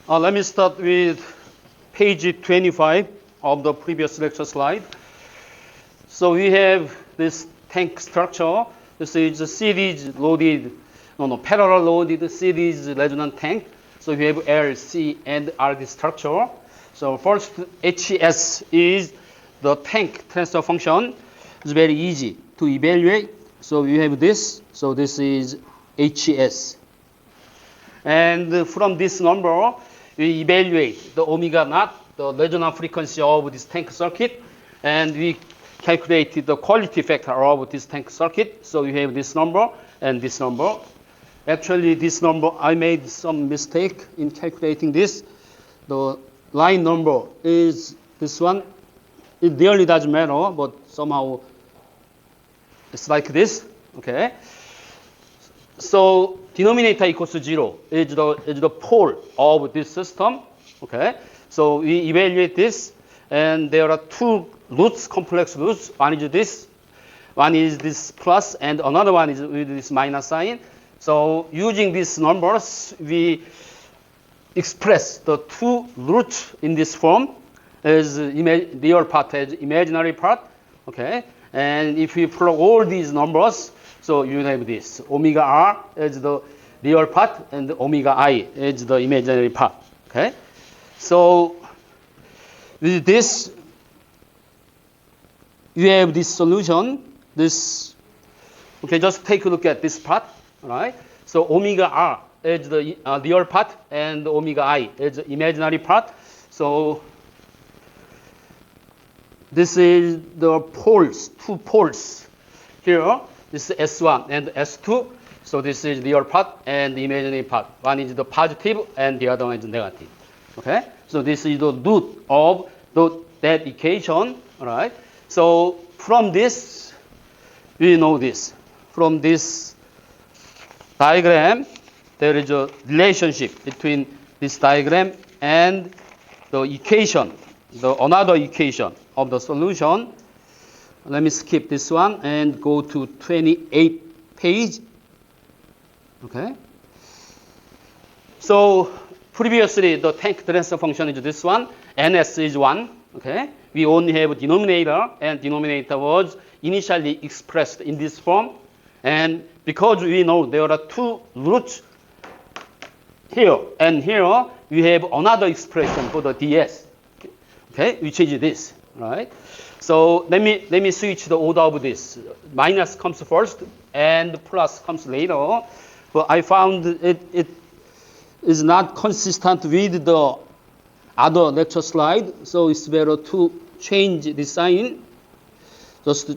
Let me start with page 25 of the previous lecture slide. So we have this tank structure. This is a parallel loaded series resonant tank. So we have L, C, and RD structure. So first, HES is the tank transfer function. It's very easy to evaluate. So we have this. So this is HES. And from this number, we evaluate the omega naught, the resonant frequency of this tank circuit, and we calculated the quality factor of this tank circuit. So we have this number and this number. Actually, this number, I made some mistake in calculating this. The line number is this one. It really doesn't matter, but somehow it's like this, okay? So denominator equals to 0 is the pole of this system, okay? So we evaluate this, and there are two roots, complex roots. One is this, one is this plus, and another one is with this minus sign. So using these numbers, we express the two roots in this form as real part as imaginary part, okay? And if we plug all these numbers, so you have this omega r as the real part and omega I as the imaginary part, okay? So with this, you have this solution. This, okay, just take a look at this part, all right? So omega r is the real part and omega I is the imaginary part. So this is the poles, two poles here. This is S1 and S2. So this is the real part and the imaginary part. One is the positive and the other one is negative. Okay? So this is the root of that equation. All right? So from this, we know this. From this diagram, there is a relationship between this diagram and the equation, another equation of the solution. Let me skip this one and go to 28th page. Okay. So previously the tank transfer function is this one. NS is 1. Okay. We only have denominator, and denominator was initially expressed in this form. And because we know there are two roots here and here, we have another expression for the ds. Okay, which is this, right? So let me switch the order of this. Minus comes first and plus comes later. But I found it is not consistent with the other lecture slide. So it's better to change the sign. Just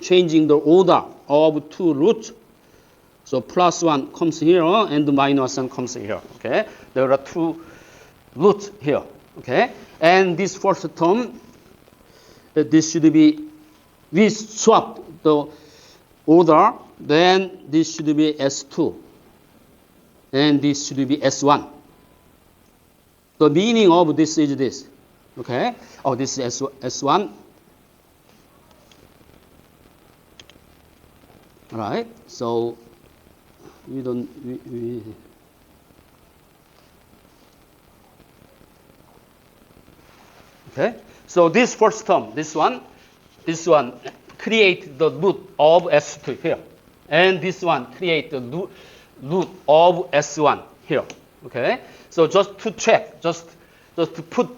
changing the order of two roots. So plus 1 comes here and minus 1 comes here. Okay, there are two roots here. Okay, and this first term, this should be, we swap the order, then this should be S2, and this should be S1. The meaning of this is this, okay? Oh, this is S1. All right, so we don't, okay, so this first term, this one create the root of S2 here, and this one create the root of S1 here. Okay, so just to check, just to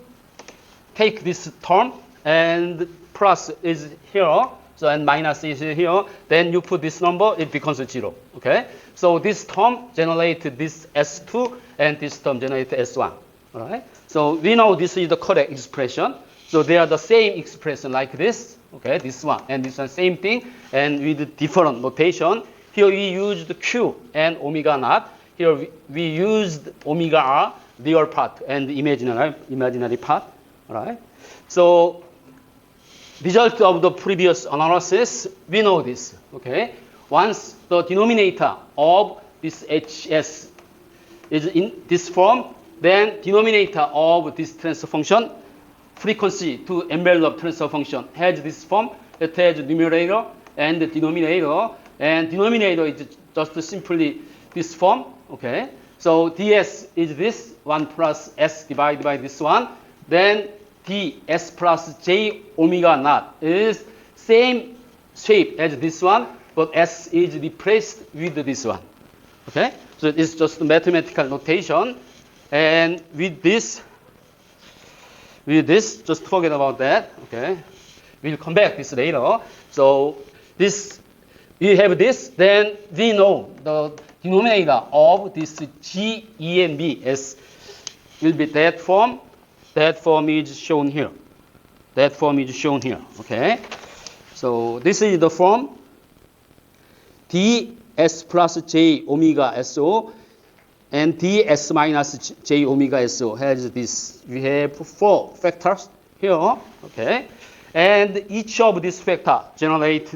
take this term and plus is here, so and minus is here. Then you put this number, it becomes 0. Okay, so this term generated this S2, and this term generated S1. All right, so we know this is the correct expression. So they are the same expression like this, okay, this one and this one, same thing, and with different notation. Here we used Q and omega naught. Here we used omega r, real part, and imaginary part, all right? So result of the previous analysis, we know this, okay? Once the denominator of this HS is in this form, then denominator of this transfer function, frequency to envelope transfer function, has this form. It has numerator and denominator, and denominator is just simply this form, okay? So ds is this 1 plus s divided by this one. Then ds plus j omega naught is same shape as this one, but s is replaced with this one. Okay? So it's just mathematical notation. And with this, just forget about that. Okay? We'll come back this later. So this, we have this, then we know the denominator of this G, E, and B S will be that form. That form is shown here. That form is shown here. Okay? So this is the form ds plus j omega so and ds minus j omega so has this. We have 4 factors here. Okay? And each of these factors generate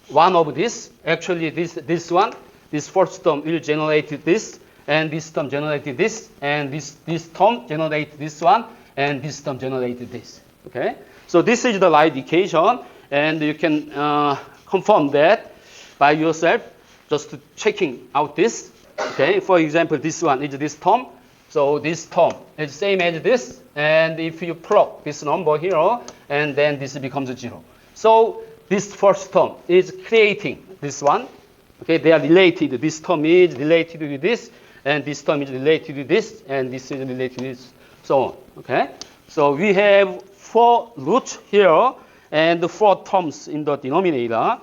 one of this. Actually, this one, this first term will generate this, and this term generated this, and this term generated this one, and this term generated this. Okay? So this is the right equation, and you can confirm that by yourself, just checking out this. Okay? For example, this one is this term. So this term is same as this, and if you plug this number here, and then this becomes 0. So this first term is creating this one. Okay, they are related. This term is related with this, and this term is related with this, and this is related with this, so on. Okay, so we have 4 roots here, and 4 terms in the denominator.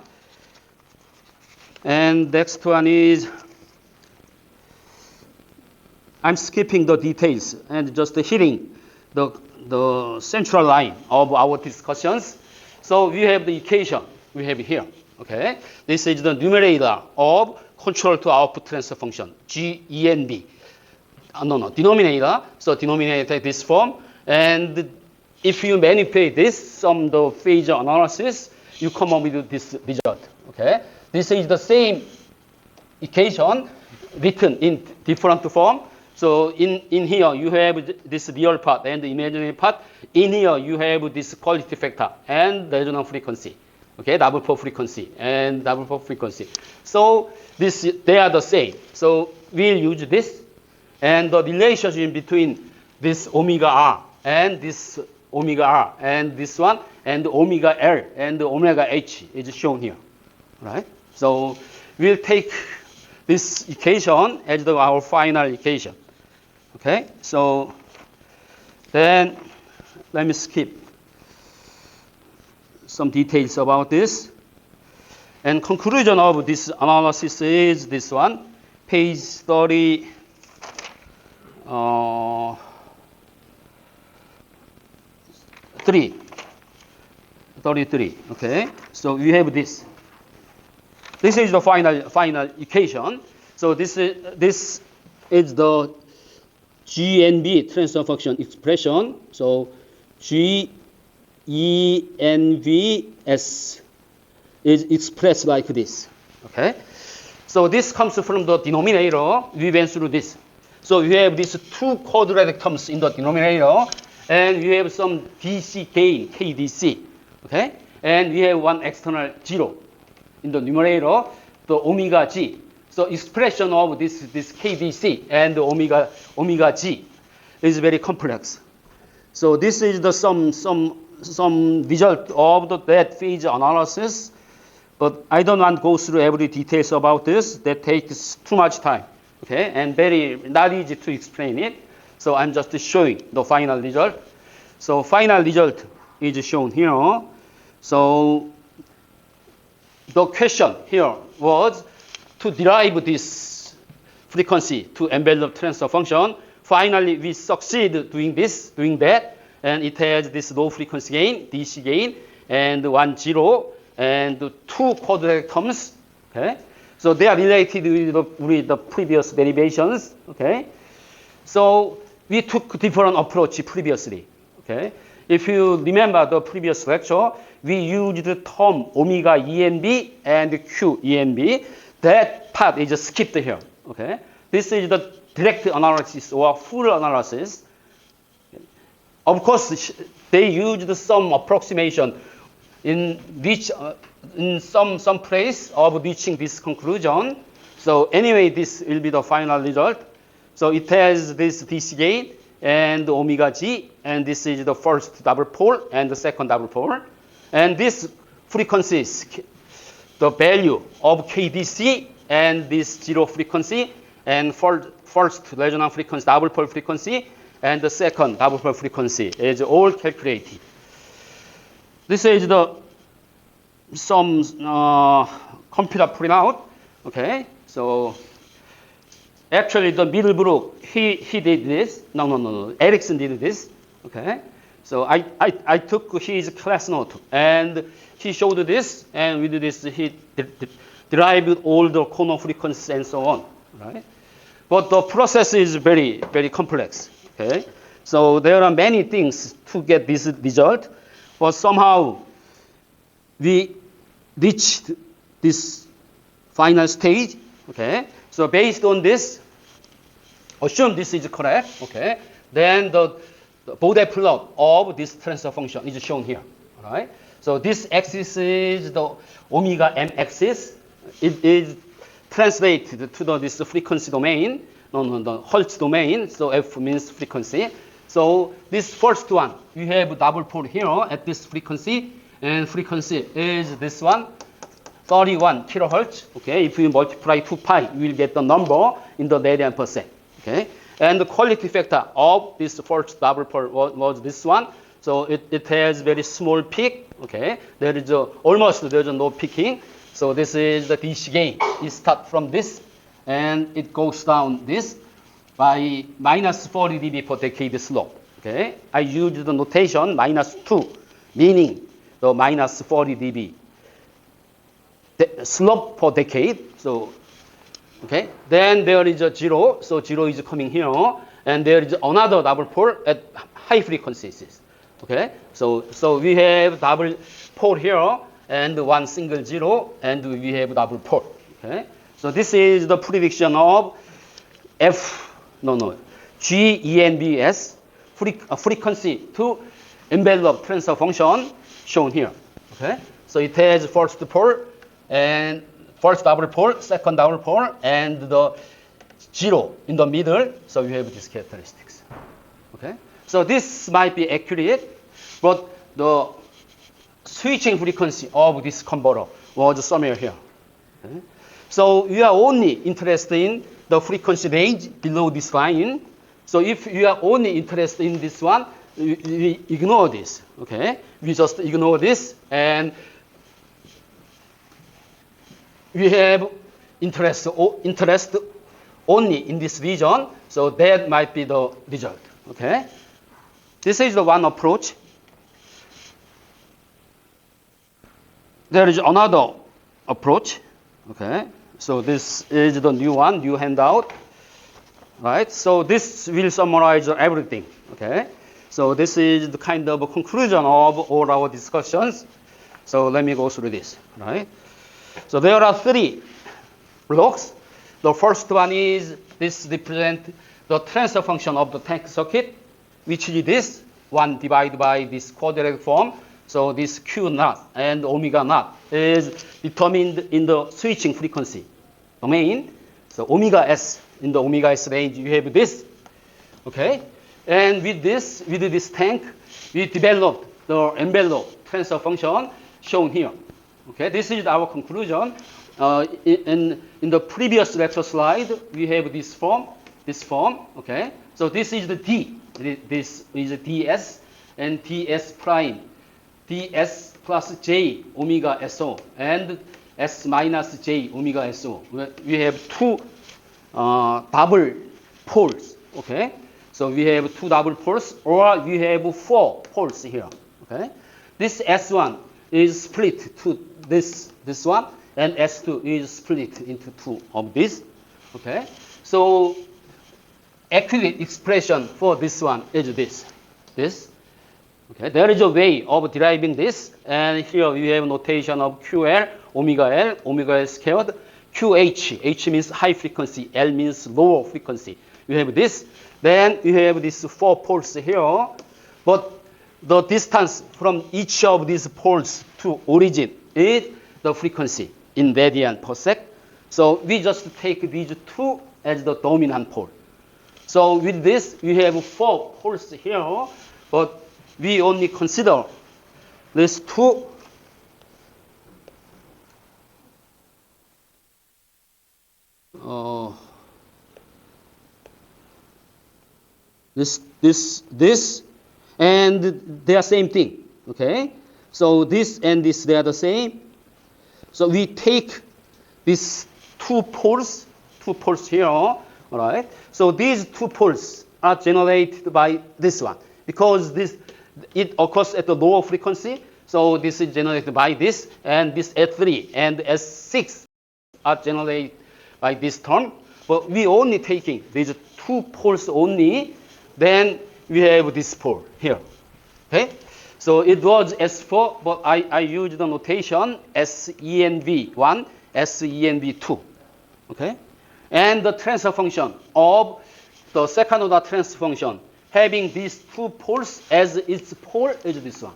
And next one is, I'm skipping the details and just hitting the central line of our discussions. So we have the equation we have here. Okay, this is the numerator of control to output transfer function G, E, and B. Denominator. So denominator this form, and if you manipulate this from the phasor analysis, you come up with this result. Okay, this is the same equation written in different form. So in here you have this real part and the imaginary part. In here you have this quality factor and the resonant frequency. Okay, double pole frequency and double pole frequency. So they are the same. So we'll use this, and the relationship between this omega r and this omega r and this one and omega l and omega h is shown here. Right? So we'll take this equation as our final equation. Okay, so then let me skip some details about this. And conclusion of this analysis is this one, page 33. Okay, so we have this. This is the final equation. So this is the G and B transfer function expression. So G, E, and V, S is expressed like this. Okay? So this comes from the denominator. We went through this. So we have these 2 quadratic terms in the denominator, and we have some DC gain, KDC. Okay? And we have one external 0 in the numerator, the omega G. So expression of this KDC and the omega G is very complex. So this is the some result of that phase analysis, but I don't want to go through every details about this. That takes too much time. Okay, and very not easy to explain it. So I'm just showing the final result. So final result is shown here. So the question here was to derive this frequency to envelope transfer function. Finally, we succeed doing that, and it has this low frequency gain, DC gain, and 1, 0, and 2 quadratic terms. Okay, so they are related with the previous derivations. Okay, so we took different approach previously. Okay, if you remember the previous lecture, we used the term omega E and B and Q E and B. That part is skipped here. Okay, this is the direct analysis or full analysis. Of course, they used some approximation in which in some place of reaching this conclusion. So anyway, this will be the final result. So it has this DC gain and omega g, and this is the first double pole and the second double pole. And this frequencies, the value of KDC and this zero frequency, and first resonant frequency, double pole frequency, and the second double pole frequency is all calculated. This is the some computer printout. Okay, so actually the Middlebrook he did this. No. Erickson did this. Okay, so I took his class note and he showed this, and with this he derived all the corner frequencies and so on. Right, but the process is very complex. Okay, so there are many things to get this result, but somehow we reached this final stage. Okay, so based on this, assume this is correct. Okay, then the Bode plot of this transfer function is shown here. All right, so this axis is the omega m axis. It is translated to this frequency domain. The Hertz domain, so F means frequency. So this first one, you have double pole here at this frequency, and frequency is this one, 31 kilohertz. Okay, if you multiply 2 pi, you will get the number in the radian per second. Okay, and the quality factor of this first double pole was this one. So it has very small peak. Okay, there's no peaking. So this is the DC gain. It starts from this, and it goes down this by minus 40 dB per decade slope. Okay, I used the notation minus 2, meaning the minus 40 dB the slope per decade. So, okay, then there is a 0. So 0 is coming here, and there is another double pole at high frequencies. Okay, so we have double pole here and one single 0, and we have double pole. Okay. So this is the prediction of GENBS frequency to envelope transfer function shown here. Okay, so it has first pole and first double pole, second double pole, and the 0 in the middle. So you have these characteristics. Okay, so this might be accurate, but the switching frequency of this converter was somewhere here. Okay. So you are only interested in the frequency range below this line. So if you are only interested in this one, we ignore this. Okay, we just ignore this, and we have interest only in this region. So that might be the result. Okay, this is the one approach. There is another approach. Okay, so this is the new one, new handout, right? So this will summarize everything. Okay, so this is the kind of a conclusion of all our discussions. So let me go through this, right? So there are 3 blocks. The first one is this represent the transfer function of the tank circuit, which is this 1 divided by this quadratic form. So this Q naught and omega naught is determined in the switching frequency domain. So omega S, in the omega S range, you have this. Okay, and with this tank, we developed the envelope transfer function shown here. Okay, this is our conclusion. In the previous lecture slide, we have this form. Okay, so this is the D. This is the DS and DS prime. ds plus j omega SO and s minus j omega SO. We have 2 double poles. Okay, so we have 2 double poles, or we have 4 poles here. Okay, this S1 is split to this one, and S2 is split into 2 of this. Okay, so accurate expression for this one is this. Okay, there is a way of deriving this, and here we have notation of QL, omega L squared, QH. H means high frequency, L means lower frequency. You have this. Then you have these 4 poles here, but the distance from each of these poles to origin is the frequency in radian per sec. So we just take these 2 as the dominant pole. So with this, we have 4 poles here, but we only consider these 2 this, and they are same thing. Okay, so this and this, they are the same. So we take these 2 poles here. All right. So these 2 poles are generated by this one because it occurs at the lower frequency. So this is generated by this, and this S3 and S6 are generated by this term. But we only taking these 2 poles only. Then we have this pole here. Okay? So it was S4, but I used the notation SENV1, SENV2. Okay? And the transfer function of the second order transfer function having these 2 poles as its pole is this one.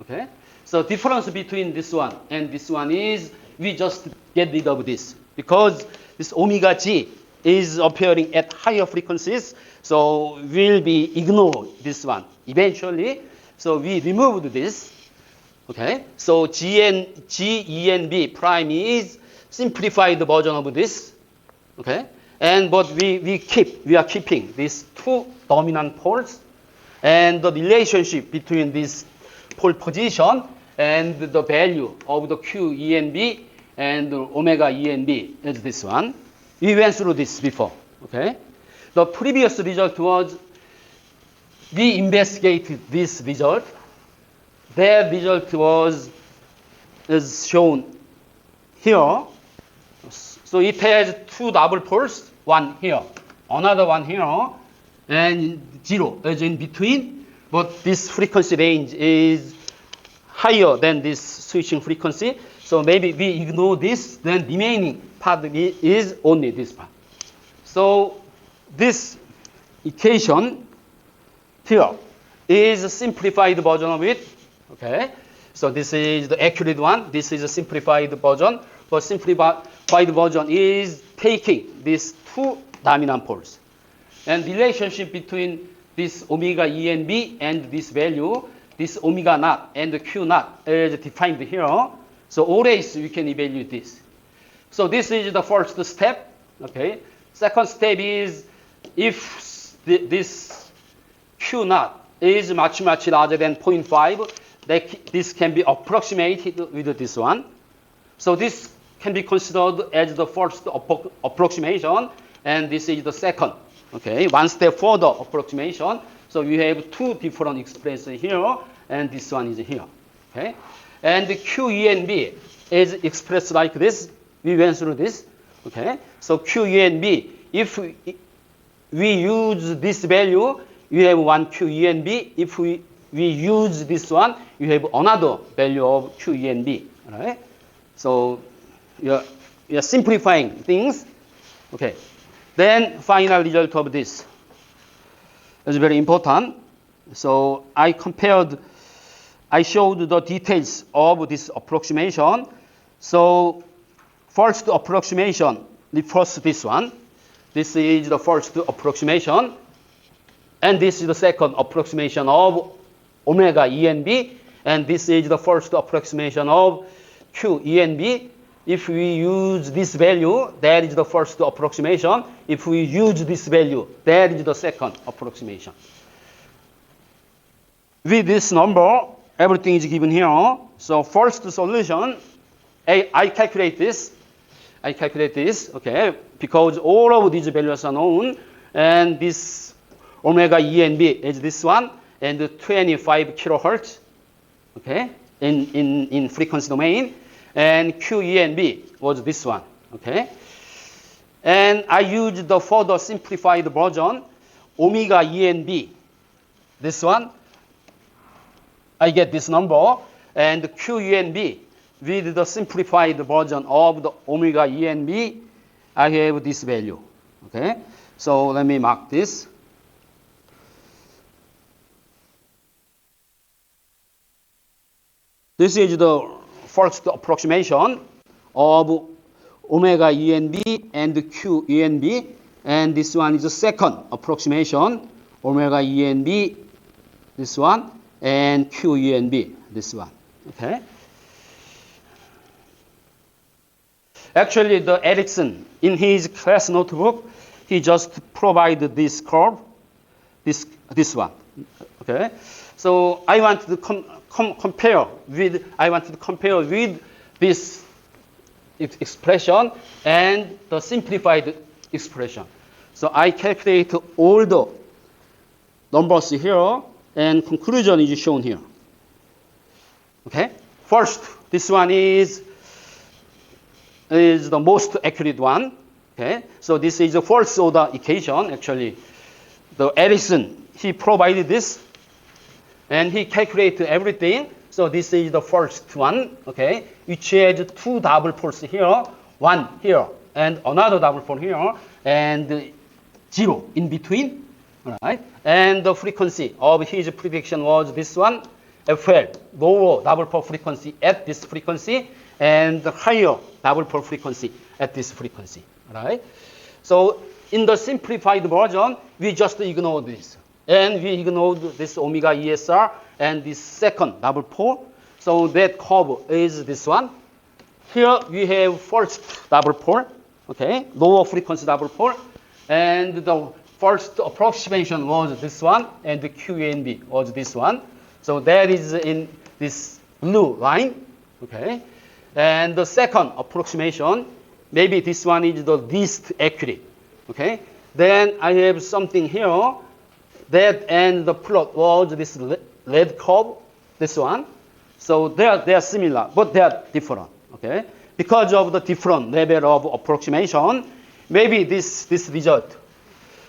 Okay? So difference between this one and this one is we just get rid of this because this omega g is appearing at higher frequencies, so will be ignored this one eventually. So we removed this. Okay, so G E N B prime is simplified version of this. Okay, but we are keeping these 2 dominant poles, and the relationship between this pole position and the value of the Q E N B and omega E N B is this one. We went through this before. Okay, the previous result was we investigated this result. Their result is shown here. So it has 2 double poles, one here, another one here, and 0 is in between. But this frequency range is higher than this switching frequency. So maybe we ignore this, then remaining part is only this part. So this equation here is a simplified version of it. Okay, so this is the accurate one. This is a simplified version. But simplified version is taking these 2 dominant poles. And relationship between this omega E and B and this value, this omega naught and the Q naught is defined here. So always we can evaluate this. So this is the first step. Okay. Second step is if this Q naught is much larger than 0.5, this can be approximated with this one. So this can be considered as the first approximation, and this is the second. Okay, one step further approximation. So we have 2 different expressions here, and this one is here. Okay, and the Q, E, and B is expressed like this. We went through this. Okay, so Q, E, and B. If we use this value, you have one Q, E, and B. If we use this one, you have another value of Q, E, and B. All right. So you're simplifying things. Okay. Then final result of this is very important. So I showed the details of this approximation. So first approximation refers to this one. This is the first approximation. And this is the second approximation of omega E and B. And this is the first approximation of Q, E, and B. If we use this value, that is the first approximation. If we use this value, that is the second approximation. With this number, everything is given here. So first solution, I calculate this, okay, because all of these values are known, and this omega E and B is this one, and 25 kilohertz, okay, in frequency domain. And Q, E, and B was this one, okay? And I used the further simplified version, omega E and B. This one, I get this number, and Q, E, and B with the simplified version of the omega E and B, I have this value, okay? So let me mark this. This is the first approximation of omega E and B and Q, E and B. And this one is the second approximation, omega E and B, this one, and Q E and B, this one. Okay. Actually, the Erickson, in his class notebook, he just provided this curve, this one. Okay. So I want to compare with this expression and the simplified expression. So I calculate all the numbers here, and conclusion is shown here. Okay. First, this one is the most accurate one. Okay. So this is a first order equation. Actually, the Edison, he provided this, and he calculated everything. So this is the first one. Okay, which has two double poles here, one here, and another double pole here, and 0 in between. All right. And the frequency of his prediction was this one, FL, lower double pole frequency at this frequency, and the higher double pole frequency at this frequency. All right. So in the simplified version, we just ignored this. And we ignored this omega ESR and this second double pole. So that curve is this one. Here we have first double pole, okay, lower frequency double pole. And the first approximation was this one, and the QNB was this one. So that is in this blue line, okay. And the second approximation, maybe this one is the least accurate, okay. Then I have something here. That and the plot was this red curve, this one. So they are similar, but they are different. Okay, because of the different level of approximation, maybe this result,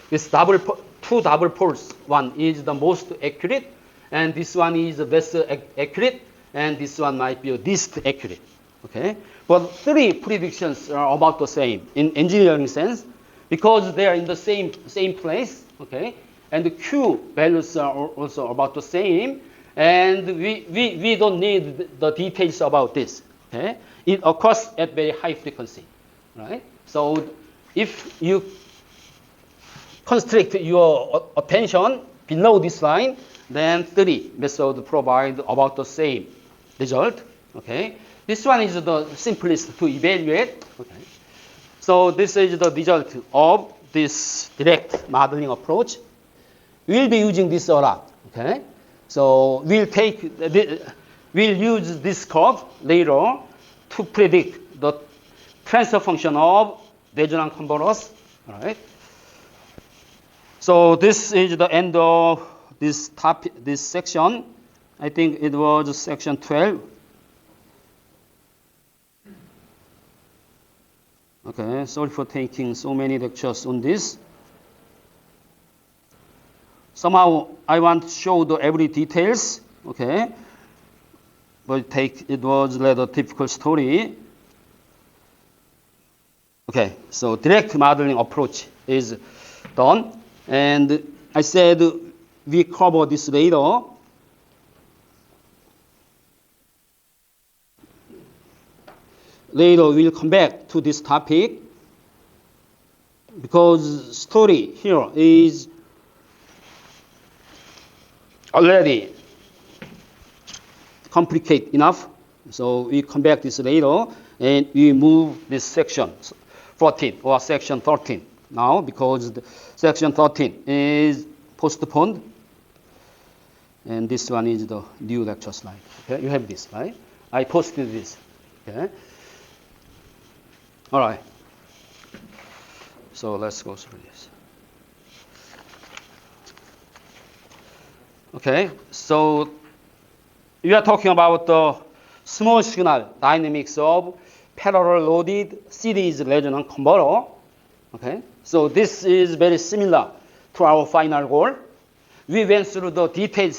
this two double poles one is the most accurate, and this one is less accurate, and this one might be least accurate. Okay, but three predictions are about the same in engineering sense, because they are in the same place. Okay. And the Q values are also about the same. And we don't need the details about this. Okay? It occurs at very high frequency. Right? So if you constrict your attention below this line, then three methods provide about the same result. Okay? This one is the simplest to evaluate. Okay? So this is the result of this direct modeling approach. We'll be using this a lot, okay? So we'll use this curve later to predict the transfer function of resonant converters, all right? So this is the end of this section. I think it was section 12. Okay, sorry for taking so many lectures on this. Somehow I want to show the every details, okay? But it was a rather difficult story. Okay, so direct modeling approach is done. And I said we cover this later. Later we'll come back to this topic, because story here is already complicated enough. So we come back this later, and we move this section 14 or section 13 now, because the section 13 is postponed. And this one is the new lecture slide. Okay, you have this, right? I posted this. Okay. All right. So let's go through this. Okay, so we are talking about the small signal dynamics of parallel loaded series resonant converter. Okay, so this is very similar to our final goal. We went through the detailed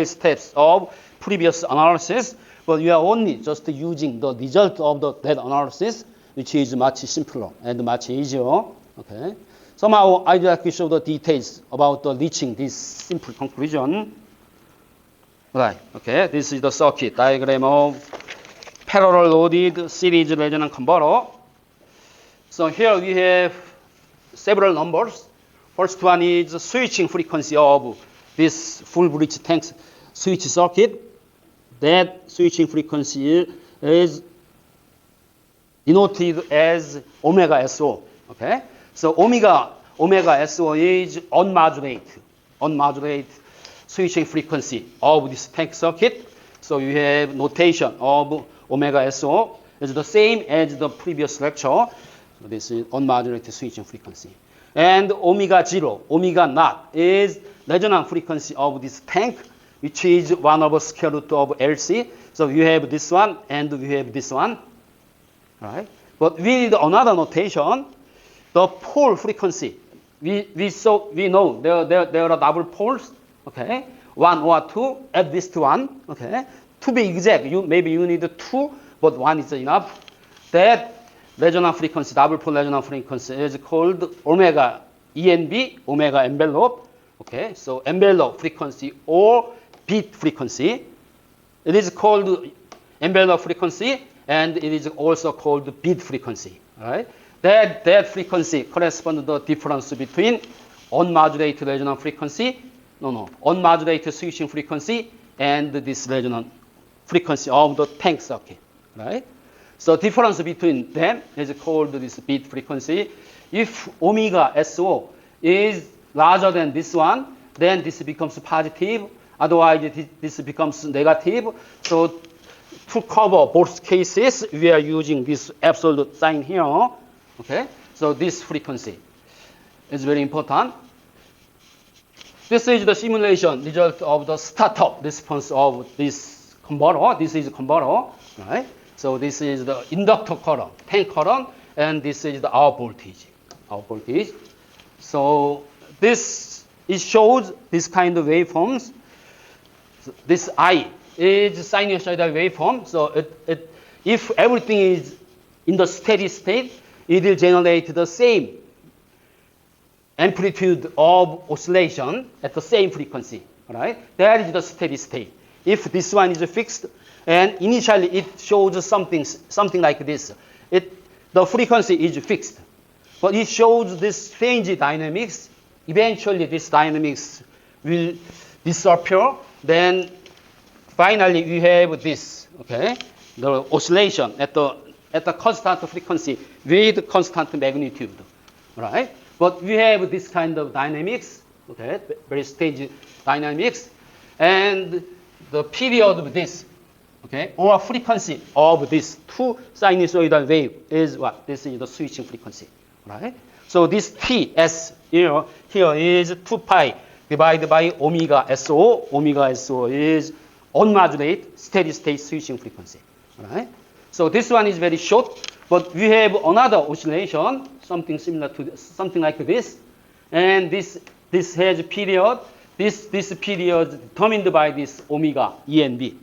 steps of previous analysis, but we are only just using the result of that analysis, which is much simpler and much easier. Okay. Somehow I'd like to show the details about reaching this simple conclusion. Right, okay, this is the circuit diagram of parallel loaded series resonant converter. So here we have several numbers. First one is switching frequency of this full bridge tank switch circuit. That switching frequency is denoted as omega SO. Okay, so omega SO is unmodulated switching frequency of this tank circuit. So you have notation of omega SO is the same as the previous lecture. So this is unmodulated switching frequency. And omega 0, omega naught is resonant frequency of this tank, which is 1 over square root of LC. So you have this one and you have this one. Right? But we need another notation, the pole frequency. We know there are double poles, okay? 1 or 2, at least 1, okay? To be exact, maybe you need 2, but 1 is enough. That resonant frequency, double pole resonant frequency is called omega ENB, omega envelope, okay? So envelope frequency or beat frequency. It is called envelope frequency, and it is also called beat frequency, right? That frequency corresponds to the difference between unmodulated resonant frequency, unmodulated switching frequency, and this resonant frequency of the tank circuit, right? So difference between them is called this beat frequency. If omega SO is larger than this one, then this becomes positive. Otherwise, this becomes negative. So to cover both cases, we are using this absolute sign here. Okay, so this frequency is very important. This is the simulation result of the startup response of this converter. This is converter, right? So this is the inductor current, tank current, and this is the out voltage. So this it shows this kind of waveforms. So this I is sinusoidal waveform. So if everything is in the steady state, it will generate the same amplitude of oscillation at the same frequency, right? That is the steady state. If this one is fixed, and initially it shows something like this. The frequency is fixed, but it shows this strange dynamics. Eventually, this dynamics will disappear. Then finally, we have this, okay, the oscillation at the constant frequency with constant magnitude, right? But we have this kind of dynamics, okay, very strange dynamics, and the period of this, okay, or frequency of this two sinusoidal wave is what? This is the switching frequency, right? So this Ts here is 2 pi divided by omega SO. Omega SO is unmodulated steady state switching frequency, right? So this one is very short, but we have another oscillation, something similar to this, something like this, and this has a period. This period determined by this omega ENB.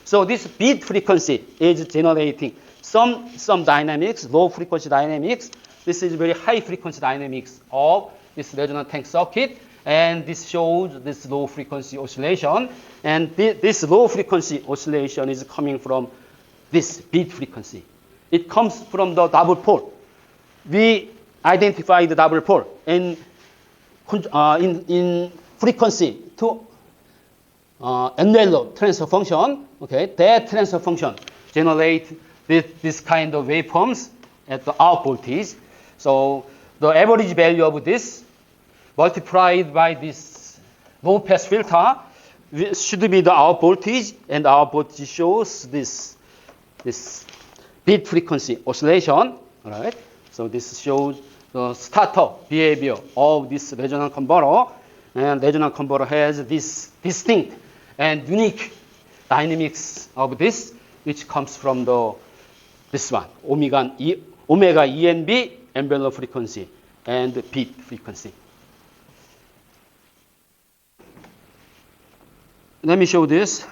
So this beat frequency is generating some dynamics, low frequency dynamics. This is very high frequency dynamics of this resonant tank circuit, and this shows this low frequency oscillation. And this low frequency oscillation is coming from this beat frequency. It comes from the double pole. We identify the double pole in frequency to envelope transfer function. Okay, that transfer function generates this kind of waveforms at the out voltage. So the average value of this multiplied by this low pass filter should be the out voltage, and our voltage shows this beat frequency oscillation. Right? So this shows the startup behavior of this resonant converter, and resonant converter has this distinct and unique dynamics of this, which comes from this one, omega ENB, envelope frequency, and beat frequency. Let me show this.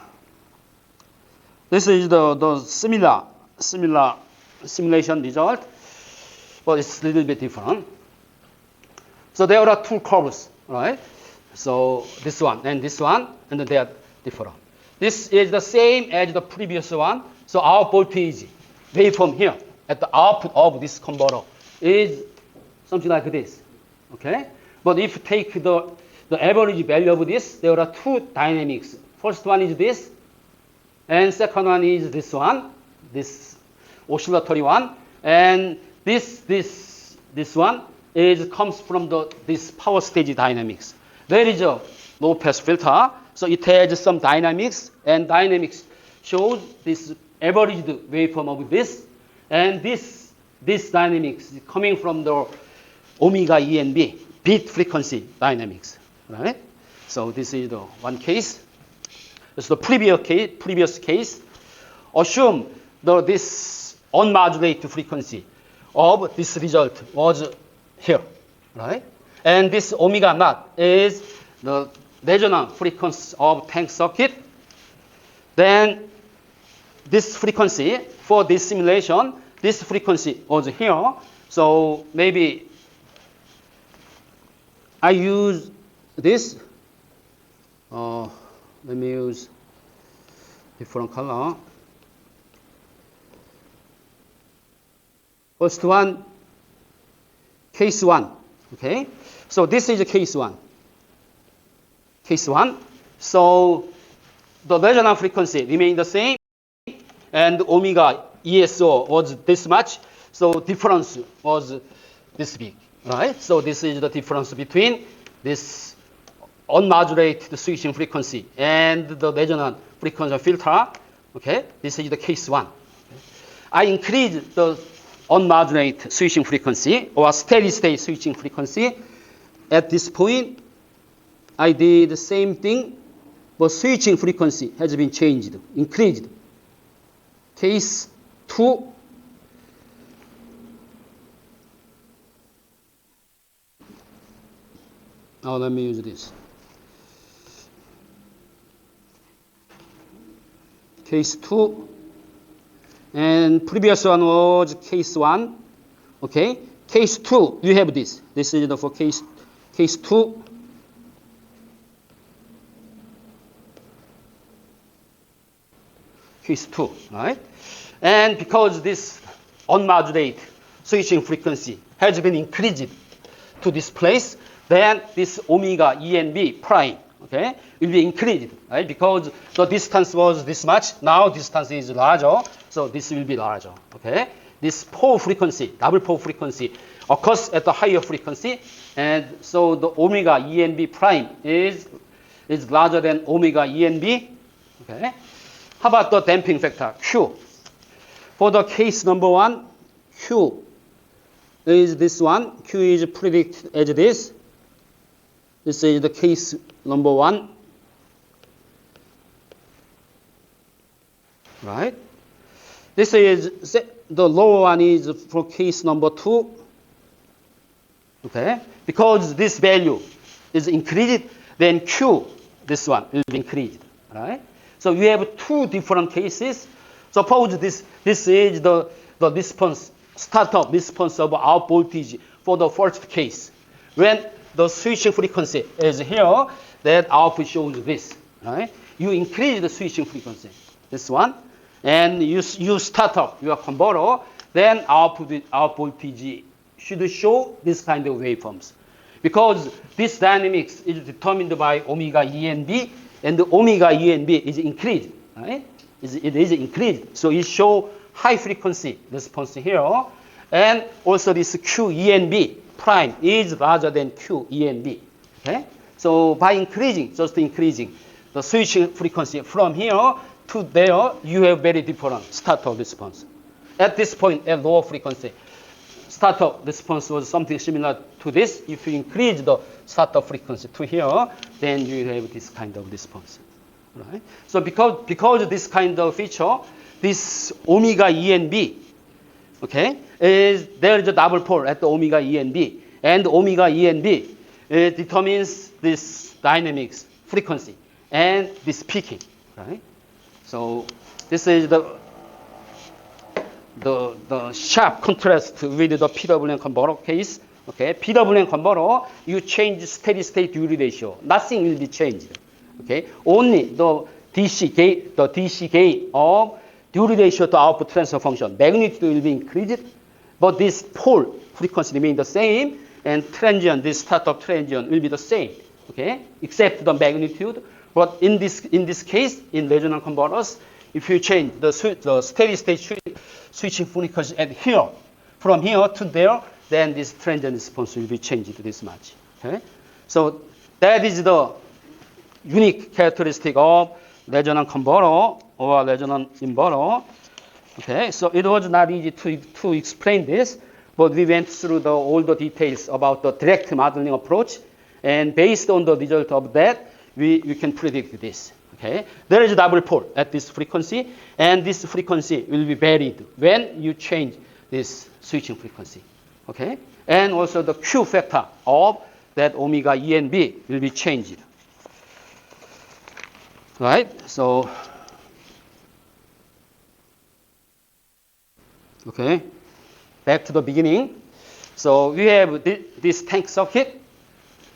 This is the similar simulation result, but it's a little bit different. So there are two curves, right? So this one, and they are different. This is the same as the previous one. So our voltage waveform here at the output of this converter is something like this. Okay? But if you take the average value of this, there are two dynamics. First one is this, and second one is this one, this oscillatory one, and this one comes from this power stage dynamics. There is a low pass filter, so it has some dynamics, and dynamics shows this averaged waveform of this, and this dynamics is coming from the omega E and B, beat frequency dynamics, right? So this is the one case. This is the previous case. Assume this unmodulated frequency of this result was here, right? And this omega naught is the resonant frequency of tank circuit. Then this frequency for this simulation, this frequency was here. So maybe I use this. Let me use different color. First one, case 1. Okay, so this is case 1. Case 1. So the resonant frequency remained the same, and omega ESO was this much. So difference was this big, right? So this is the difference between this unmodulated switching frequency and the resonant frequency filter. Okay, this is the case 1. I increased the unmodulated switching frequency or steady state switching frequency. At this point, I did the same thing, but switching frequency has been changed, increased. Case 2. Now let me use this. Case 2. And previous one was case 1. Okay. Case 2, you have this. This is the for case 2. Case 2, right? And because this unmodulated switching frequency has been increased to this place, then this omega E and B prime, okay, will be increased, right? Because the distance was this much, now distance is larger, so this will be larger, okay? This pole frequency, double pole frequency, occurs at the higher frequency, and so the omega E and B prime is larger than omega E and B, okay? How about the damping factor, Q? For the case number 1, Q is this one. Q is predicted as this. This is the case number 1. Right? This is the lower one is for case number 2. Okay? Because this value is increased, then Q, this one, will be increased. Right? So you have two different cases. Suppose this is the response, startup response of our voltage for the first case. When the switching frequency is here, that output shows this. Right? You increase the switching frequency, this one, and you start up your converter, then our voltage should show this kind of waveforms. Because this dynamics is determined by omega E and B, and the omega E and B is increased, right? It is increased. So it shows high frequency response here. And also this Q E and B prime is larger than Q E and B. Okay? So by just increasing the switching frequency from here to there, you have very different startup response. At this point, at lower frequency, startup response was something similar to this. If you increase the startup frequency to here, then you have this kind of response. Right? So because this kind of feature, this omega E and B, okay, there is a double pole at the omega E and B, and omega E and B determines this dynamics frequency and this peaking. Right? So this is the sharp contrast with the PWM converter case. Okay, PWM converter, you change steady state Dewey ratio. Nothing will be changed. Okay, only the DC gain of Dewey ratio to output transfer function magnitude will be increased, but this pole frequency remain the same. and transient, this startup transient will be the same, okay, except the magnitude. But in this case, in resonant converters, if you change the steady state switching frequency at here, from here to there, then this transient response will be changed this much. Okay, so that is the unique characteristic of resonant converter or resonant inverter. Okay, so it was not easy to explain this, but we went through all the details about the direct modeling approach, and based on the result of that, we can predict this. Okay, there is a double pole at this frequency, and this frequency will be varied when you change this switching frequency. Okay, and also the Q factor of that omega E and B will be changed. Right, so okay, back to the beginning. So we have this tank circuit.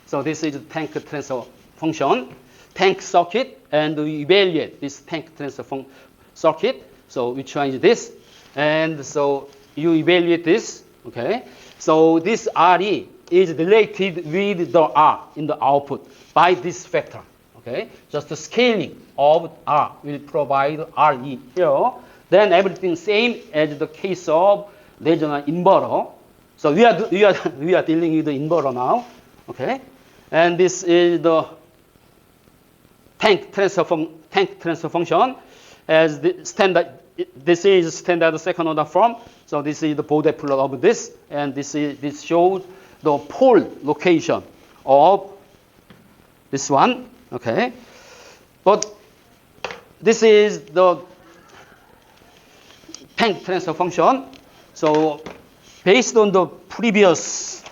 So this is the tank transfer function, tank circuit, and we evaluate this tank transfer circuit. So we change this, and so you evaluate this. Okay, so this RE is related with the R in the output by this factor. Okay, just the scaling of R will provide RE here. Then everything same as the case of resonant inverter. So we are dealing with the inverter now. Okay, and this is the tank transfer function as the standard. This is standard second order form. So this is the Bode plot of this, and this shows the pole location of this one. Okay, but this is the tank transfer function. So based on the previous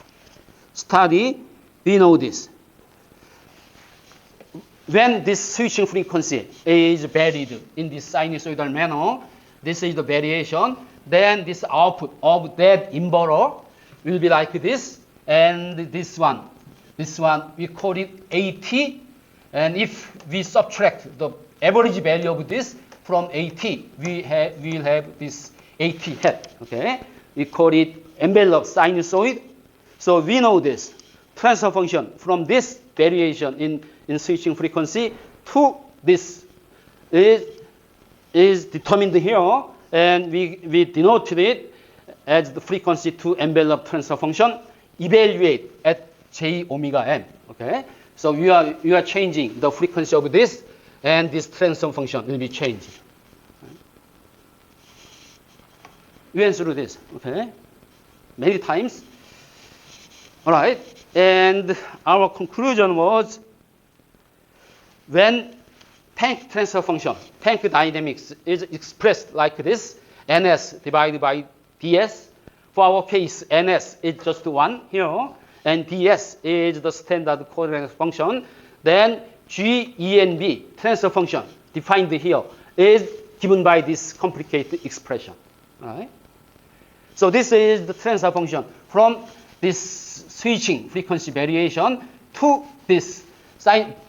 study, we know this. When this switching frequency is varied in this sinusoidal manner, this is the variation, then this output of that inverter will be like this, and this one we call it AT, and if we subtract the average value of this from AT, we will have this AT hat. Okay, we call it enveloped sinusoid. So we know this transfer function from this variation in switching frequency to this is determined here, and we denoted it as the frequency to envelope transfer function evaluate at j omega m. Okay, so you are changing the frequency of this, and this transfer function will be changed. We went through this, okay, many times. All right, and our conclusion was when tank transfer function, tank dynamics is expressed like this, Ns divided by ds. For our case, Ns is just 1 here, and ds is the standard coordinate function. Then G, E, and B transfer function defined here is given by this complicated expression. All right? So this is the transfer function from this switching frequency variation to this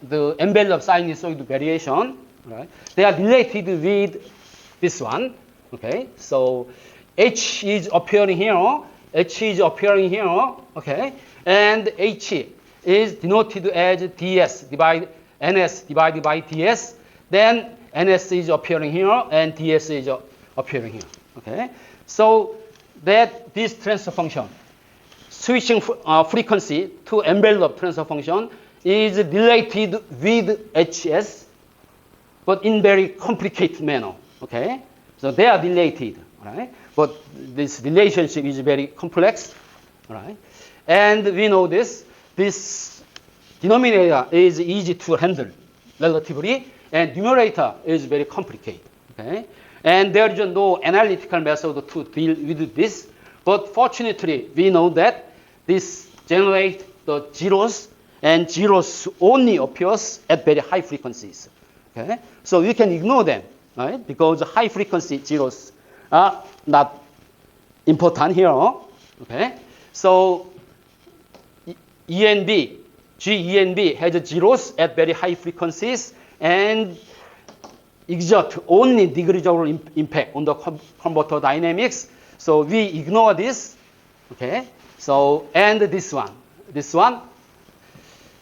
the envelope sinusoid variation. Right? They are related with this one. Okay, so H is appearing here. H is appearing here. Okay, and H is denoted as ds divided Ns divided by ds. Then Ns is appearing here, and ds is appearing here. Okay, so that this transfer function, switching frequency to envelope transfer function, is related with HS, but in very complicated manner. Okay, so they are related, right? But this relationship is very complex, right? And we know this denominator is easy to handle relatively, and numerator is very complicated. Okay, and there is no analytical method to deal with this. But fortunately, we know that this generates the zeros, and zeros only appears at very high frequencies. Okay, so we can ignore them, right? Because high frequency zeros are not important here. Okay, so E and B, G, E, and B has zeros at very high frequencies and exert only negligible impact on the converter dynamics. So we ignore this. Okay, so and this one. this one.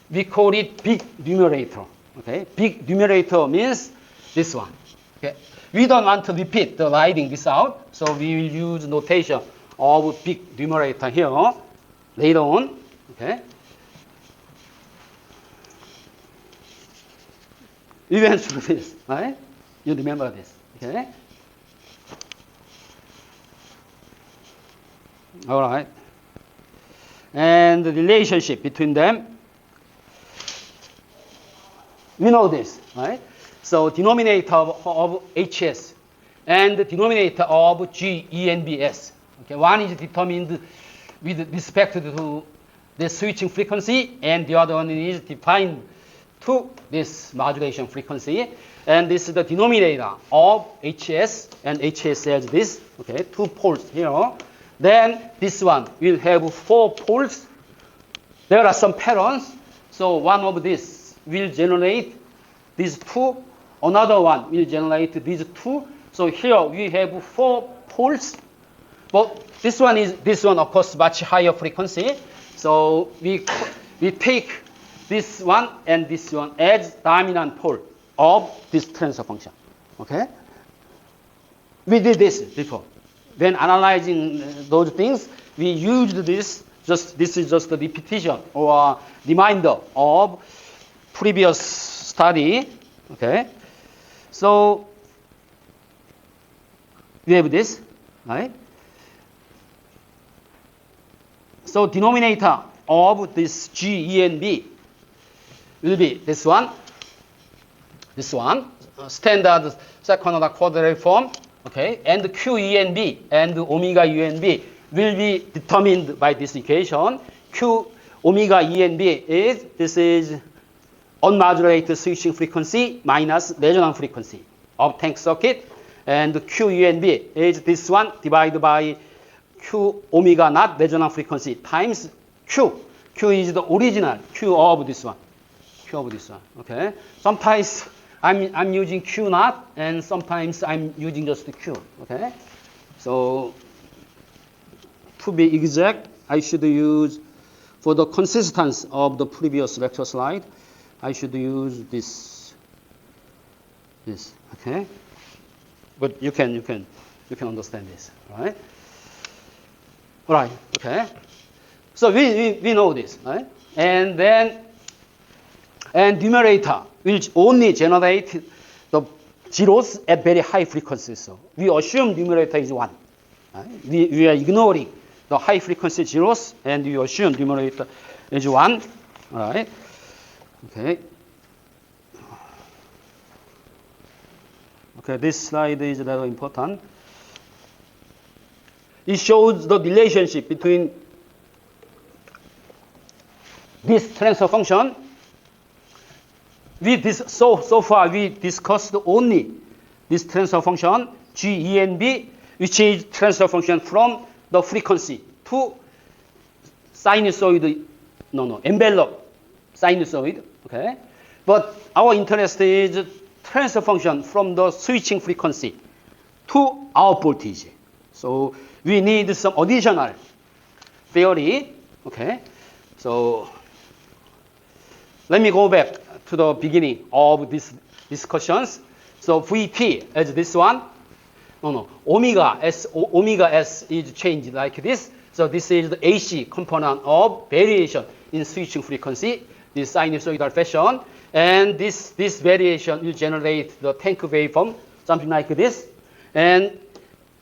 We call it big numerator. Okay, big numerator means this one. Okay, we don't want to repeat the writing this out, so we will use notation of big numerator here later on. Okay, we went through this, right? You remember this, okay? All right. And the relationship between them, we know this, right? So denominator of HS and the denominator of G, E, and BS. Okay, one is determined with respect to the switching frequency, and the other one is defined to this modulation frequency. And this is the denominator of HS, and HS has this, okay, 2 poles here. Then this one will have 4 poles. There are some patterns. So one of this will generate these 2. Another one will generate these 2. So here we have 4 poles. But this one, of course, much higher frequency. So we take this one and this one as dominant pole of this transfer function. Okay? We did this before. When analyzing those things, we used this. This is just a repetition or reminder of previous study. Okay? So we have this, right? So denominator of this G, E, and B will be this one, standard second order quadratic form, okay, and Q, E, and B, and omega U and B will be determined by this equation. Q, omega E and B this is unmodulated switching frequency minus resonant frequency of tank circuit, and Q, E, and B is this one divided by Q omega naught resonant frequency times Q. Q is the original Q of this one. Okay. Sometimes I'm using Q naught, and sometimes I'm using just the Q. Okay. So to be exact, I should use, for the consistency of the previous lecture slide, I should use this. Okay. But you can understand this, right? All right. Okay. So we know this, right? And then numerator will only generate the zeros at very high frequencies. So we assume numerator is 1. Right? We are ignoring the high frequency zeros, and we assume numerator is 1. All right. Okay. Okay. This slide is very important. It shows the relationship between this transfer function. So far we discussed only this transfer function G, E, and B, which is transfer function from the frequency to sinusoid, envelope sinusoid. Okay, but our interest is transfer function from the switching frequency to our voltage. So we need some additional theory. Okay, so let me go back to the beginning of these discussions. So Vp as this one. Omega S is changed like this. So this is the AC component of variation in switching frequency, this sinusoidal fashion. And this variation will generate the tank waveform, something like this. And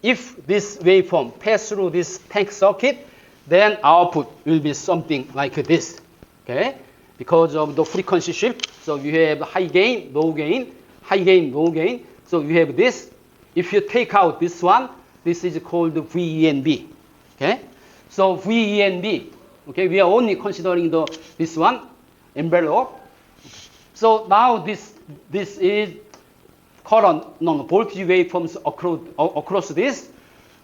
if this waveform passes through this tank circuit, then output will be something like this. Okay? Because of the frequency shift. So you have high gain, low gain, high gain, low gain. So you have this. If you take out this one, this is called V, E, and B. Okay? So V, E, and B. Okay, we are only considering this one, envelope. So now this is current, voltage waveforms across this.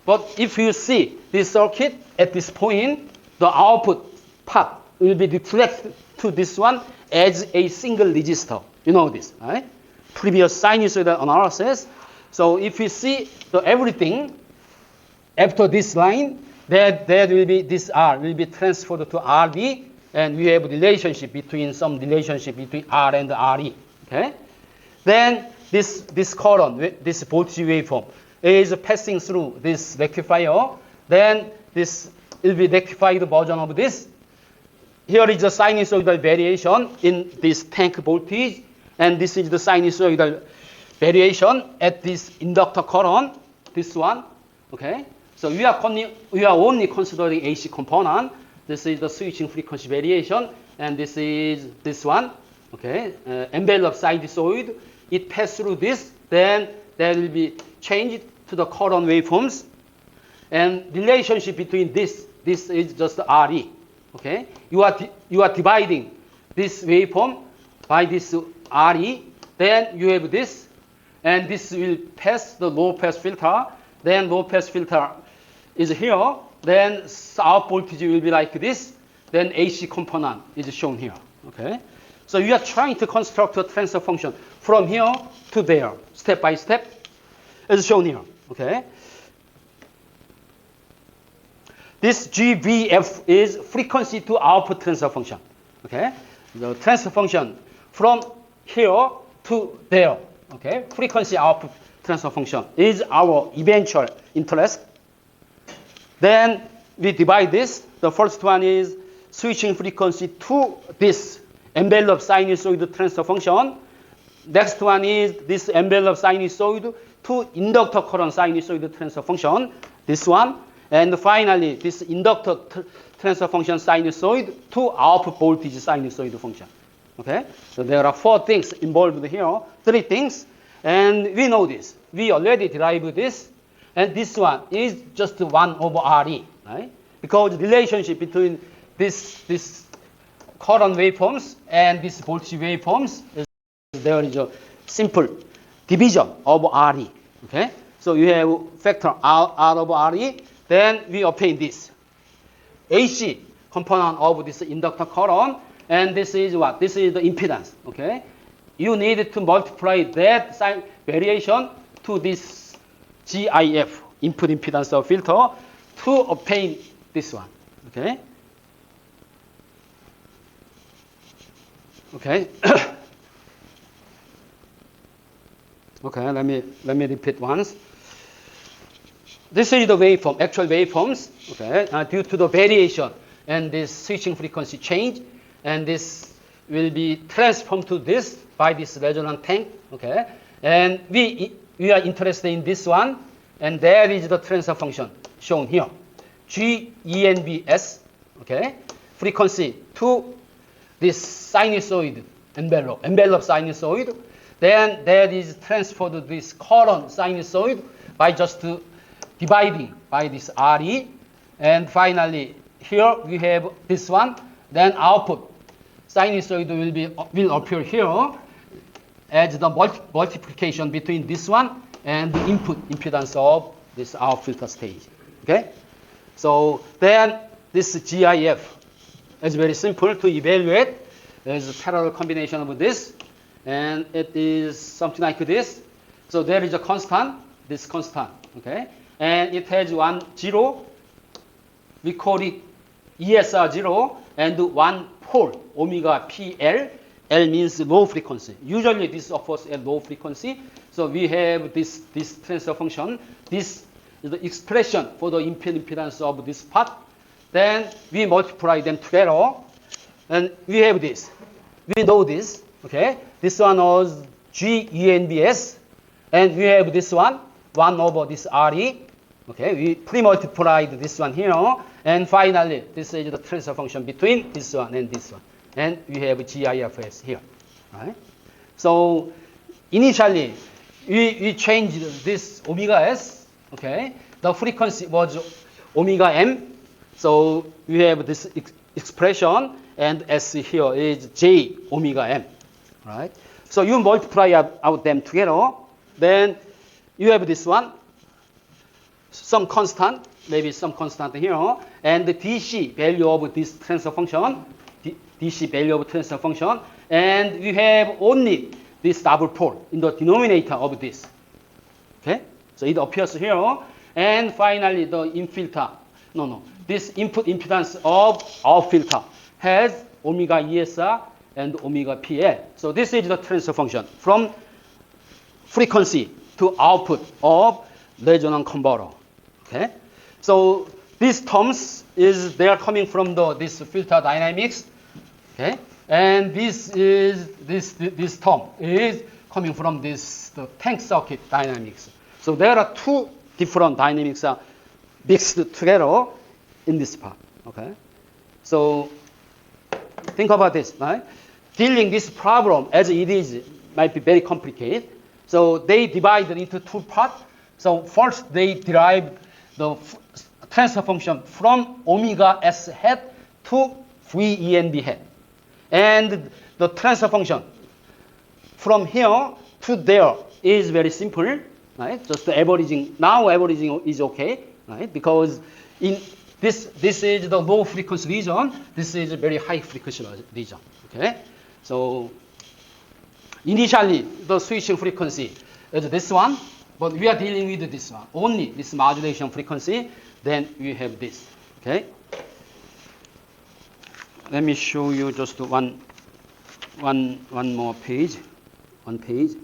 But if you see this circuit at this point, the output part will be reflected to this one as a single resistor. You know this, right? Previous sinusoidal analysis. So if you see everything after this line, that will be this R will be transferred to RD, and we have relationship between R and RE. Okay, then this current, this voltage waveform is passing through this rectifier. Then this will be rectified version of this. Here is the sinusoidal variation in this tank voltage, and this is the sinusoidal variation at this inductor current, this one. Okay, so we are only considering AC component. This is the switching frequency variation, and this is this one. Okay, envelope sinusoid. It passes through this, then there will be changed to the current waveforms, and relationship between this is just RE. Okay, you are dividing this waveform by this RE. Then you have this, and this will pass the low pass filter. Then low pass filter is here. Then our voltage will be like this. Then AC component is shown here. Okay, so we are trying to construct a transfer function from here to there, step by step, as shown here. Okay. This GVF is frequency to output transfer function. Okay, the transfer function from here to there. Okay, frequency output transfer function is our eventual interest. Then we divide this. The first one is switching frequency to this envelope sinusoid transfer function. Next one is this envelope sinusoid to inductor current sinusoid transfer function. This one. And finally, this inductor transfer function sinusoid to output voltage sinusoid function. Okay? So there are 4 things involved here, 3 things. And we know this. We already derived this. And this one is just 1 over RE, right? Because the relationship between this current waveforms and this voltage waveforms, there is a simple division of RE. Okay? So you have factor R over RE. Then we obtain this AC component of this inductor current, and this is what? This is the impedance. Okay, you need to multiply that sign variation to this GIF input impedance of filter to obtain this one. Okay. Okay. Okay. Let me repeat once. This is the waveform, actual waveforms, okay, due to the variation and this switching frequency change, and this will be transformed to this by this resonant tank, okay, and we are interested in this one, and there is the transfer function shown here, GENBS, okay, frequency to this sinusoid envelope sinusoid, then there is transferred to this current sinusoid by just dividing by this RE, and finally here we have this one. Then output sinusoid will appear here as the multiplication between this one and the input impedance of this our filter stage. Okay, so then this GIF is very simple to evaluate. There is a parallel combination of this, and it is something like this. So there is a constant, this constant. Okay. And it has 1, 0. We call it ESR 0, and 1 pole, omega PL. L means low frequency. Usually this occurs at low frequency. So we have this transfer function. This is the expression for the impedance of this part. Then we multiply them together, and we have this. We know this. Okay, this one was GENBS, and we have this one, 1 over this RE. Okay, we pre-multiplied this one here, and finally, this is the transfer function between this one and this one, and we have GIFS here, right? So initially, we changed this omega s. Okay, the frequency was omega m, so we have this expression, and s here is j omega m, right? So you multiply out them together, then you have this one. Some constant, maybe some constant here, and the DC value of this transfer function, DC value of transfer function, and we have only this double pole in the denominator of this. Okay, so it appears here, and finally the this input impedance of our filter has omega ESR and omega PL. So this is the transfer function from frequency to output of resonant converter. Okay, so these terms they are coming from this filter dynamics. Okay, and this term is coming from the tank circuit dynamics. So there are two different dynamics are mixed together in this part. Okay, so think about this, right? Dealing this problem as it is might be very complicated. So they divided into two parts. So first they derived the transfer function from omega S hat to V ENB hat. And the transfer function from here to there is very simple, right? Just the averaging. Now averaging is okay, right? Because in this is the low frequency region. This is a very high frequency region. Okay, so initially the switching frequency is this one, but we are dealing with this one only, this modulation frequency. Then we have this. Okay, let me show you just one more page. One page.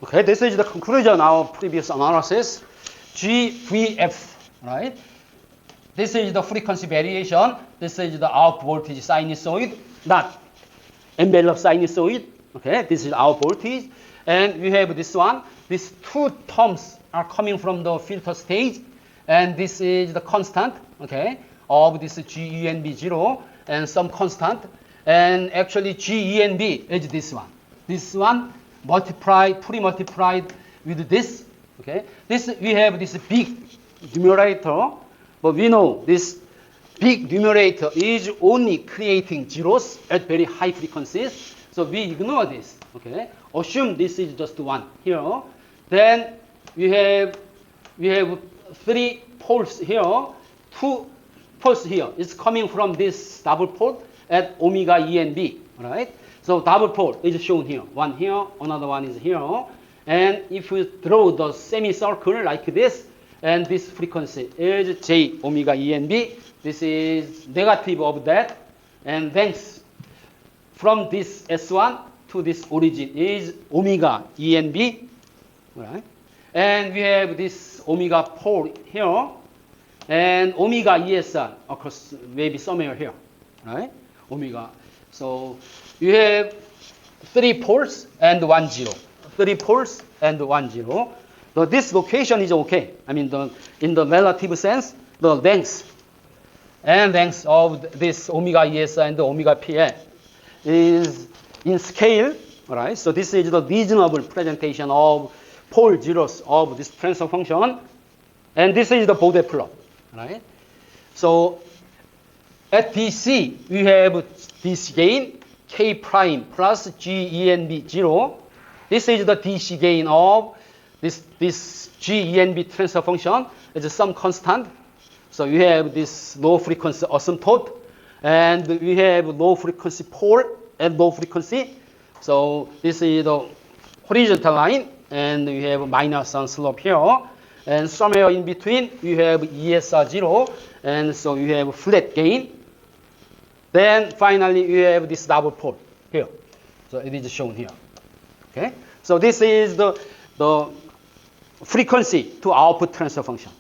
Okay, this is the conclusion of our previous analysis. GVF, right? This is the frequency variation. This is the out voltage sinusoid, not envelope sinusoid. Okay, this is our voltage. And we have this one. These two terms are coming from the filter stage. And this is the constant, okay, of this GENB0 and some constant. And actually GENB is this one. This one pre-multiplied with this, okay. We have this big numerator, but we know this big numerator is only creating zeros at very high frequencies. So we ignore this, okay. Assume this is just one here. Then we have three poles here, two poles here. It's coming from this double pole at omega E and B, right? So double pole is shown here. One here, another one is here. And if we draw the semicircle like this, and this frequency is J omega E and B, this is negative of that. And thanks from this S1 to this origin is omega E and B, right? And we have this omega pole here, and omega ESR across maybe somewhere here, right? Omega. So you have three poles and 1 0. 3 poles and 1 0. So this location is okay. I mean, in the relative sense, the length of this omega ESR and the omega PL is in scale, right? So this is the reasonable presentation of pole zeros of this transfer function, and this is the Bode plot, right? So at DC we have DC gain K prime plus GENB 0. This is the DC gain of this GENB transfer function. It's some constant. So you have this low frequency asymptote, and we have low frequency pole and low frequency. So this is the horizontal line, and we have minus on slope here. And somewhere in between, you have ESR 0, and so you have flat gain. Then finally, you have this double pole here. So it is shown here. Okay. So this is the frequency to output transfer function.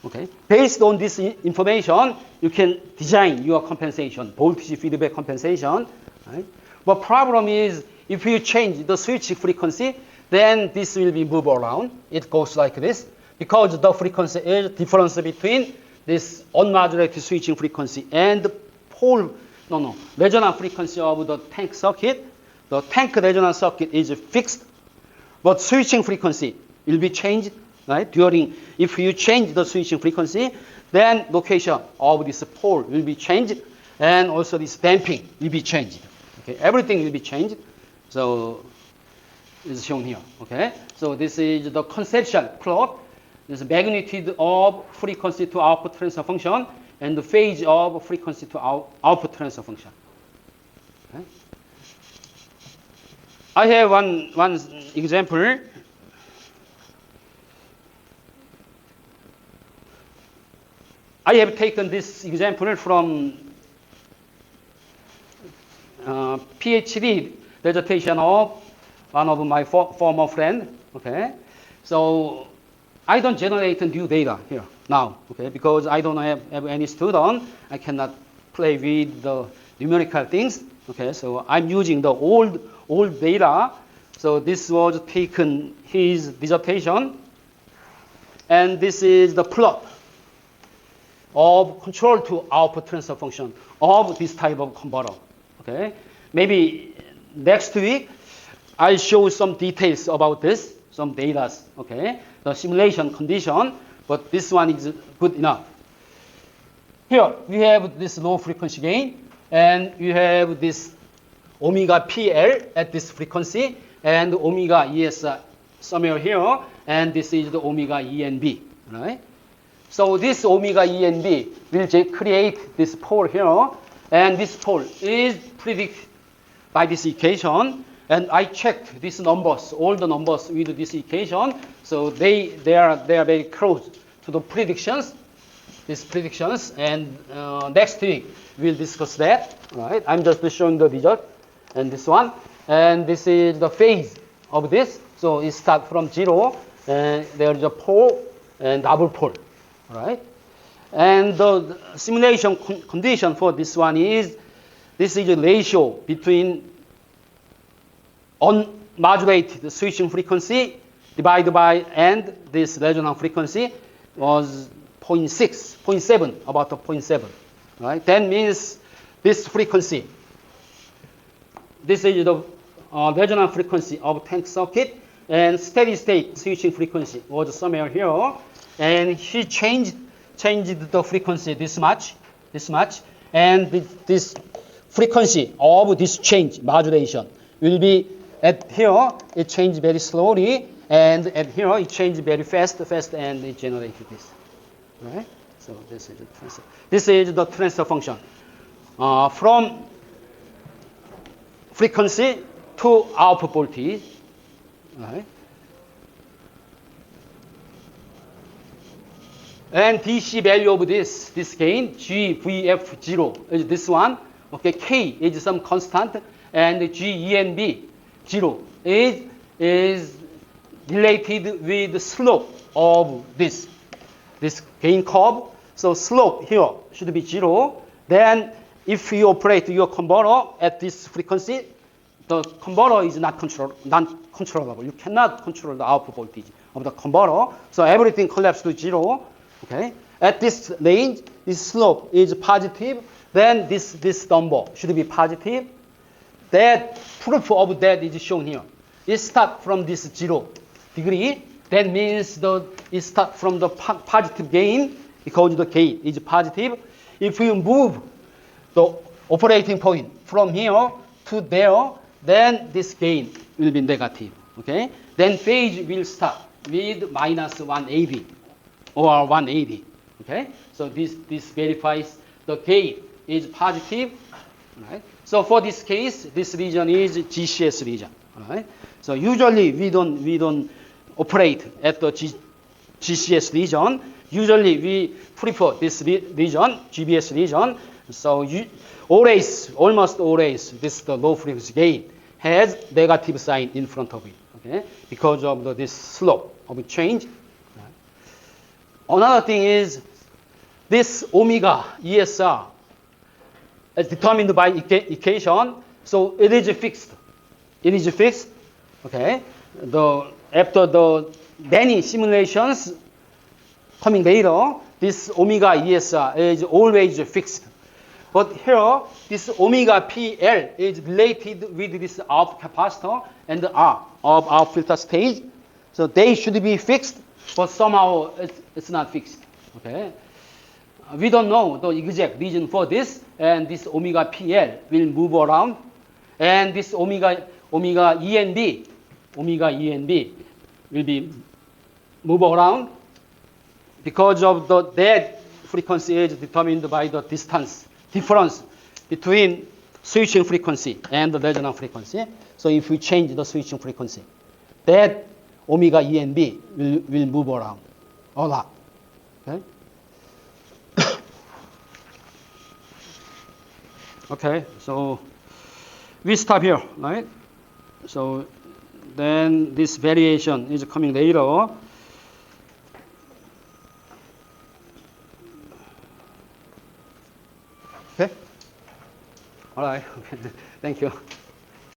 Okay. Based on this information, you can design your compensation, voltage feedback compensation. Right? But problem is, if you change the switch frequency, then this will be moved around. It goes like this, because the frequency is difference between this unmodulated switching frequency and the resonant frequency of the tank circuit. The tank resonant circuit is fixed, but switching frequency will be changed, right? If you change the switching frequency, then location of this pole will be changed, and also this damping will be changed. Okay, everything will be changed. So it's shown here. Okay, so this is the conceptual plot. This magnitude of frequency to output transfer function and the phase of frequency to output transfer function. Okay. I have one example. I have taken this example from PhD dissertation of one of my former friend. Okay, so I don't generate new data here now. Okay, because I don't have any student, I cannot play with the numerical things. Okay, so I'm using the old data. So this was taken his dissertation, and this is the plot of control to output transfer function of this type of converter. Okay, maybe next week I'll show some details about this, some data. Okay, the simulation condition, but this one is good enough. Here we have this low frequency gain, and you have this omega PL at this frequency, and omega ES somewhere here, and this is the omega ENB, right? So this omega ENB will create this pole here, and this pole is predicted by this equation, and I checked these numbers, all the numbers with this equation, so they are very close to the predictions, these predictions, and next week we'll discuss that, right? I'm just showing the result, and this one, and this is the phase of this, so it starts from 0, and there is a pole and double pole, right? And the simulation condition for this one is, this is a ratio between unmodulated switching frequency divided by and this resonant frequency was 0.7, about 0.7, right? That means this frequency, this is the resonant frequency of tank circuit, and steady state switching frequency was somewhere here, and he changed the frequency this much, and this frequency of this change modulation will be at here it changed very slowly, and at here it changed very fast, and it generated this, right? So this is the transfer. This is the transfer function from frequency to output voltage, right? And DC value of this gain, GVF0 is this one. Okay, K is some constant, and GENB 0 is related with the slope of this gain curve. So slope here should be 0. Then if you operate your converter at this frequency, the converter is not controllable. You cannot control the output voltage of the converter. So everything collapses to 0. Okay. At this range, this slope is positive. Then this number should be positive. That proof of that is shown here. It starts from this 0 degree. That means it starts from the positive gain because the gain is positive. If you move the operating point from here to there, then this gain will be negative. Okay? Then phase will start with minus 180 or 180. Okay? So this verifies the gain is positive. Right? So for this case, this region is GCS region. Right? So usually we don't operate at the GCS region. Usually we prefer this region, GBS region. So almost always, the low frequency gain has negative sign in front of it. Okay, because of this slope of change. Right? Another thing is this omega ESR is determined by equation, so it is fixed. It is fixed. Okay, after the many simulations coming later, this omega ESR is always fixed. But here, this omega PL is related with this output capacitor and the R of our filter stage. So they should be fixed, but somehow it's not fixed. Okay, we don't know the exact reason for this, and this omega PL will move around, and this omega ENB will be move around because of that frequency is determined by the difference between switching frequency and the resonant frequency. So if we change the switching frequency, that omega ENB will move around a lot. Okay? Okay, so we stop here, right? So then this variation is coming later. Okay. All right. Okay. Thank you.